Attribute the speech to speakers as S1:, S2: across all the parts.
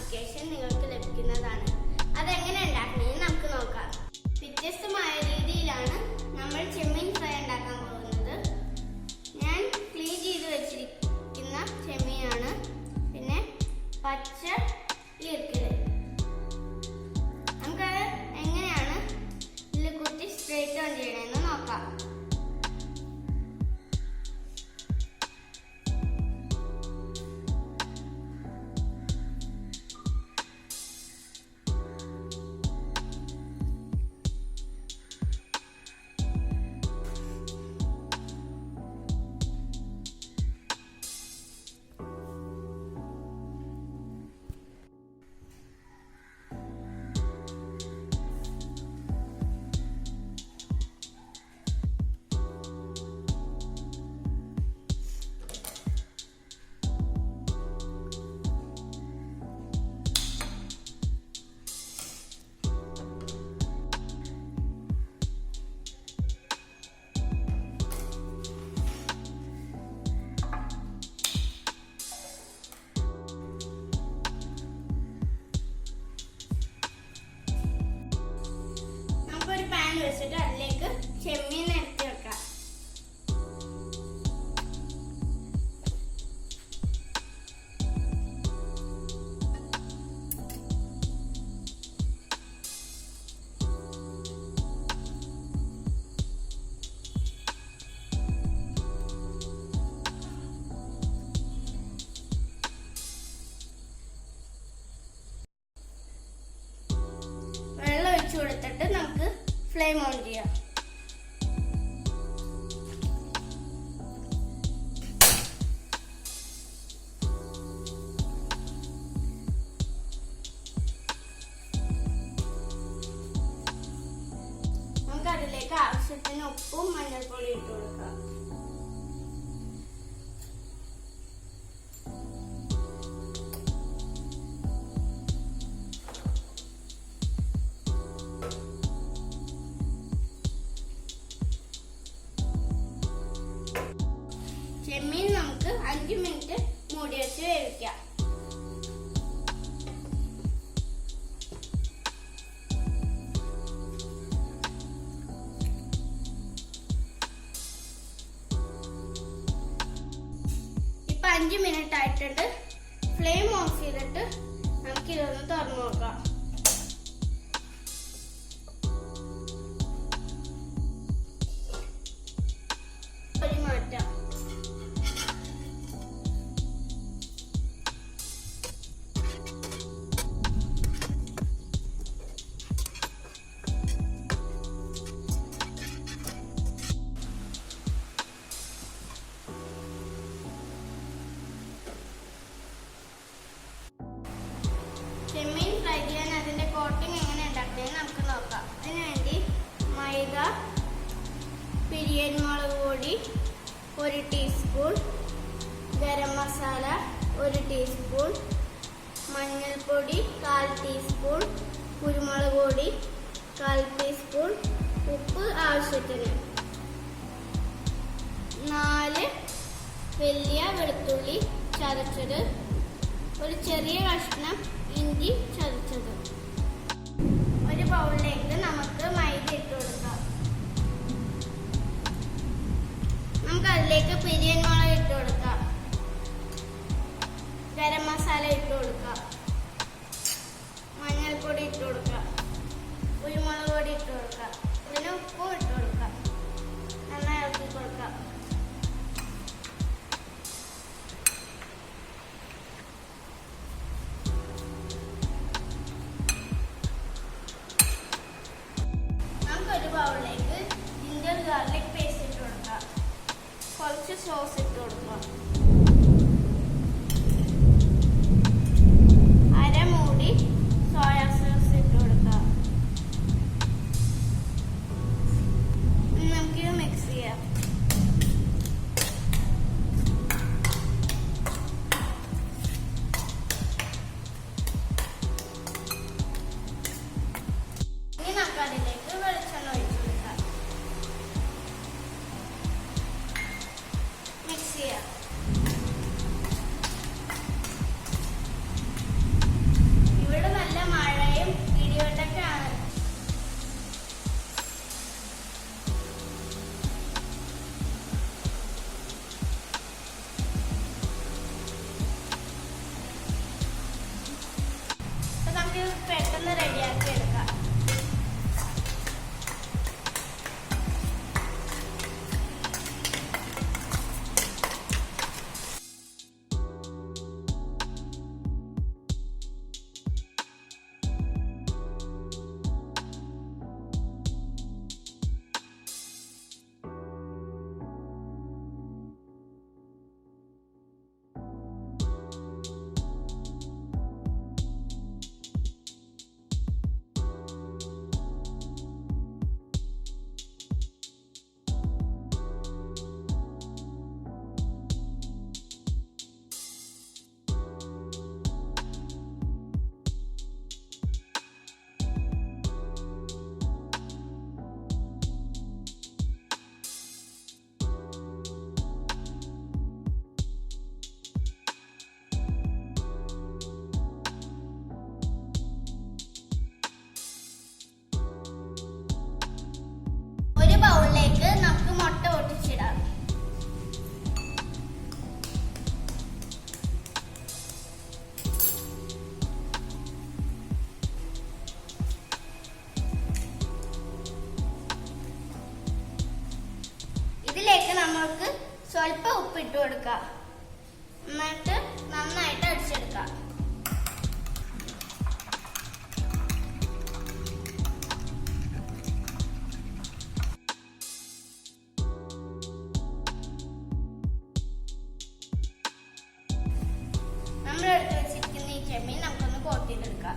S1: Notification നിങ്ങൾക്ക് ലഭിക്കുന്നതാണ്. അതെങ്ങനെ ഉണ്ടാക്കണമെന്ന് നമുക്ക് നോക്കാം. വ്യത്യസ്തമായ രീതിയിലാണ് നമ്മൾ ചെമ്മീൻ ഫ്രൈ ഉണ്ടാക്കാൻ പോകുന്നത്. ഞാൻ ക്ലീൻ ചെയ്ത് വെച്ചിരിക്കുന്ന ചെമ്മീനാണ്. പിന്നെ പച്ച ഈർക്കല്. നമുക്കത് എങ്ങനെയാണ് ഇതിൽ കുത്തി സ്ട്രേറ്റ് ഓൺ ചെയ്യണമെന്ന് നോക്കാം. വെച്ചിട്ട് അതിലേക്ക് ചെമ്മീൻ നിരത്തി വെക്കാം. വെള്ളം ഒഴിച്ചു കൊടുത്തിട്ട് നമുക്ക് ഫ്ലെയിം ഓൺ ചെയ്യാം. നമുക്ക് അതിലേക്ക് ആവശ്യത്തിന് ഉപ്പും മഞ്ഞൾപ്പൊടി ഇട്ട് കൊടുക്കാം. ചെമ്മീൻ നമുക്ക് 5 മിനിറ്റ് മൂടി വെച്ച് വേവിക്കാം. ഇപ്പൊ 5 മിനിറ്റ് ആയിട്ടുണ്ട്. ഫ്ലെയിം ഓഫ് ചെയ്തിട്ട് നമുക്ക് ഇതൊന്ന് തുറന്നു നോക്കാം. ചെമ്മീൻ ഫ്രൈ ചെയ്യാൻ അതിന്റെ കോട്ടിംഗ് എങ്ങനെ ഉണ്ടാക്കുന്നതെന്ന് നമുക്ക് നോക്കാം. അതിനുവേണ്ടി മൈദ, പിരിയൻ മുളക് പൊടി 1 ടീസ്പൂൺ, ഗരം മസാല 1 ടീസ്പൂൺ, മഞ്ഞൾപ്പൊടി 1/4 ടീസ്പൂൺ, കുരുമുളക് പൊടി 1/4 ടീസ്പൂൺ, ഉപ്പ് ആവശ്യത്തിന്, 4 വലിയ വെളുത്തുള്ളി ചതച്ചത്, ഒരു ചെറിയ കഷ്ണം ഇഞ്ചി ചതച്ചത്. ഒരു ബൗളിലേക്ക് നമുക്ക് മൈദ ഇട്ട് കൊടുക്കാം. നമുക്ക് അതിലേക്ക് പിരിയൻ മുളക് ഇട്ട് കൊടുക്കാം, ഗരം മസാല ഇട്ട് കൊടുക്കാം, മഞ്ഞൾപ്പൊടി ഇട്ട് കൊടുക്കാം, കുരുമുളക് പൊടി ഇട്ട് കൊടുക്കാം, പിന്നെ ഉപ്പും ഇട്ട് കൊടുക്കാം. നന്നായി ഇളക്കി കൊടുക്കാം. നമുക്ക് പെട്ടെന്ന് റെഡിയാക്കി എടുക്കാം. ഒരു ബൗളിലേക്ക് നമുക്ക് മുട്ട പൊട്ടിച്ചിടാം. ഇതിലേക്ക് നമുക്ക് സ്വല്പം ഉപ്പിട്ട് കൊടുക്കാം. എന്നിട്ട് നന്നായിട്ട് അടിച്ചെടുക്കാം. നമ്മൾ എടുത്ത് വെച്ചിരിക്കുന്ന ഈ ചെമ്മീൻ നമുക്കൊന്ന് കോട്ട് ചെയ്തെടുക്കാം.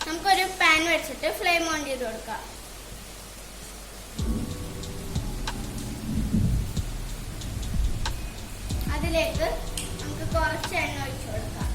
S1: നമുക്കൊരു പാൻ വെച്ചിട്ട് ഫ്ലെയിം ഓൺ ചെയ്ത് കൊടുക്കാം. അതിലേക്ക് നമുക്ക് കുറച്ച് എണ്ണ ഒഴിച്ചു കൊടുക്കാം.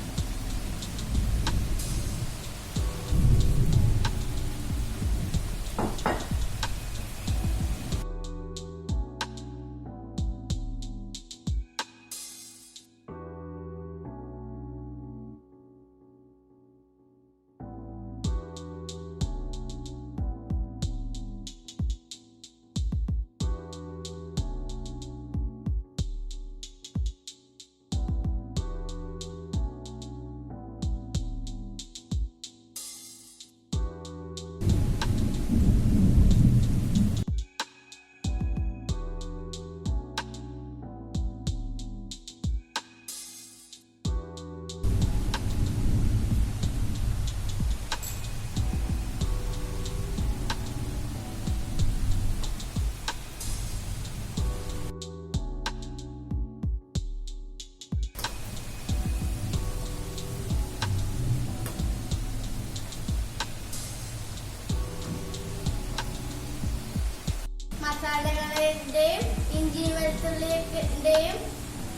S1: വെളുത്തുള്ളിയുടെയും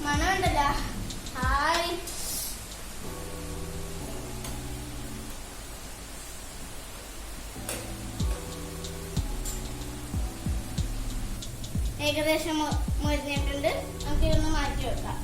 S1: മണം ഉണ്ടല്ലോ. ഹായ്. ഏകദേശം മുരിഞ്ഞിട്ടുണ്ട്. നമുക്ക് ഇതൊന്ന് മാറ്റി വെക്കാം.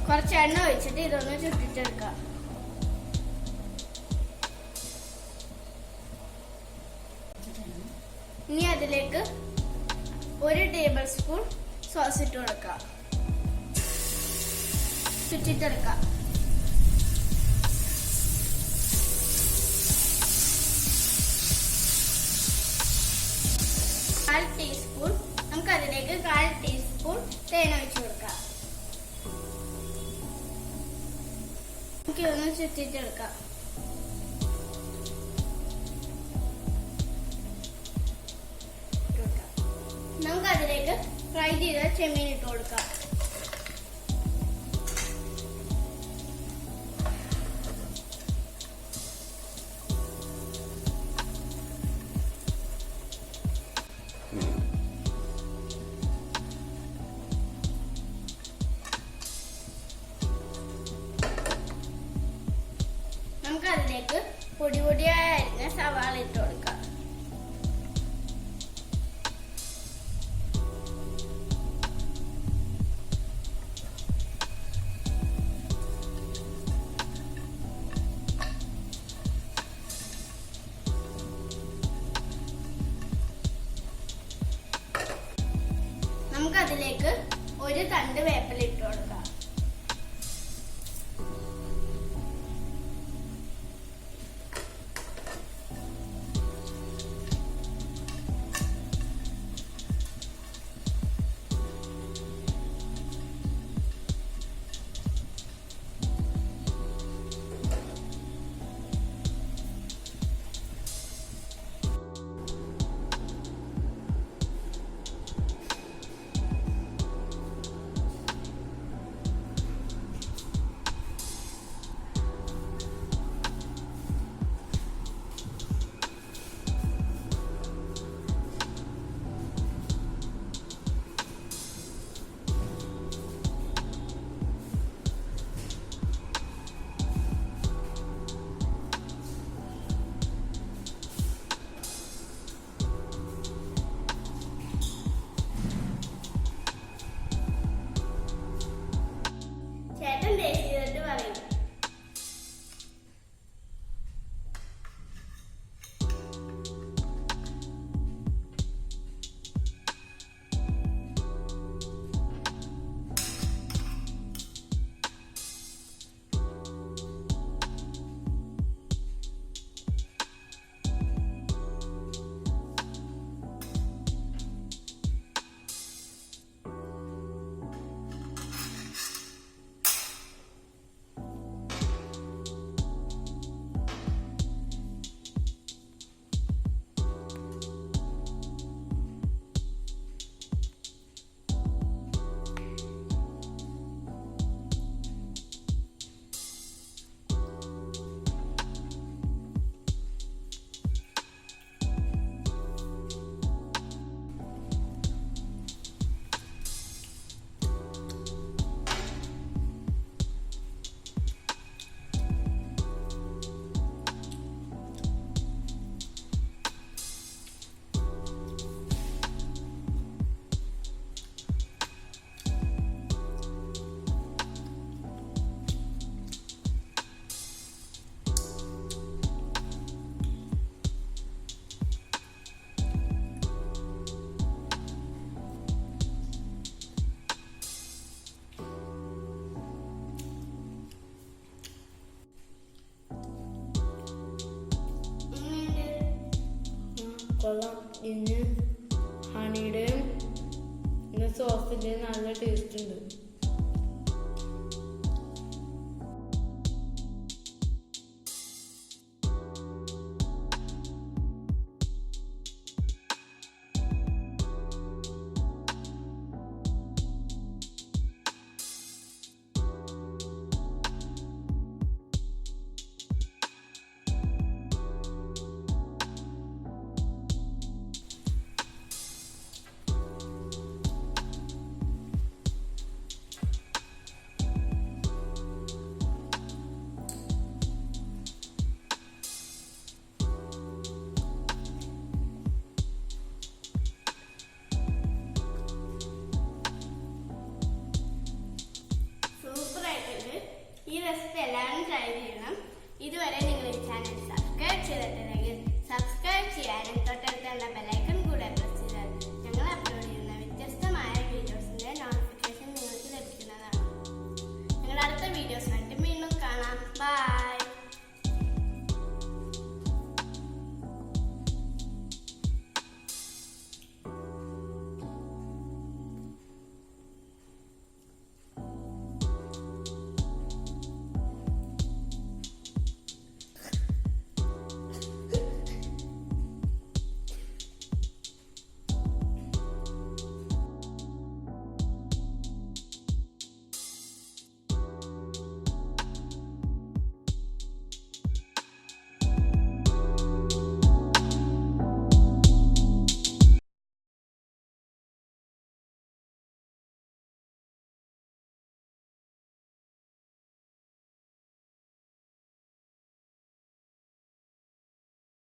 S1: കുറച്ച് എണ്ണ ഒഴിച്ചിട്ട് ഇതൊന്ന് ചുട്ടിട്ടെടുക്കാം. ഇനി അതിലേക്ക് 1 ടേബിൾ സ്പൂൺ സോസ് ഇട്ട് കൊടുക്കാം. ചുറ്റിട്ടെടുക്കാം. നമുക്ക് അതിലേക്ക് 1/4 ടീസ്പൂൺ തേൻ ഒഴിച്ചു കൊടുക്കാം. നമുക്ക് ഇതൊന്ന് ചുറ്റിട്ടെടുക്കാം. നമുക്ക് അതിലേക്ക് ഫ്രൈ ചെയ്ത ചെമ്മീൻ ഇട്ട് കൊടുക്കാം. നമുക്ക് അതിലേക്ക് പൊടിയായി അരിഞ്ഞ സവാള ഇട്ട് കൊടുക്കാം. നമുക്ക് അതിലേക്ക് 1 തണ്ട് വേപ്പില ഇട്ട് കൊടുക്കാം.
S2: കൊള്ളാം. ഇന്ന് ഹണിയുടെയും ഇന്ന് സോസിന്റെയും നല്ല ടേസ്റ്റ് ഉണ്ട്.
S1: ഈ റെസിപ്പി എല്ലാവരും ട്രൈ ചെയ്യണം. ഇതുവരെ നിങ്ങൾ ഈ ചാനൽ സബ്സ്ക്രൈബ് ചെയ്തിട്ടുണ്ടെങ്കിൽ സബ്സ്ക്രൈബ് ചെയ്യാനും തൊട്ടടുത്തുള്ള ബെൽ ഐക്കൺ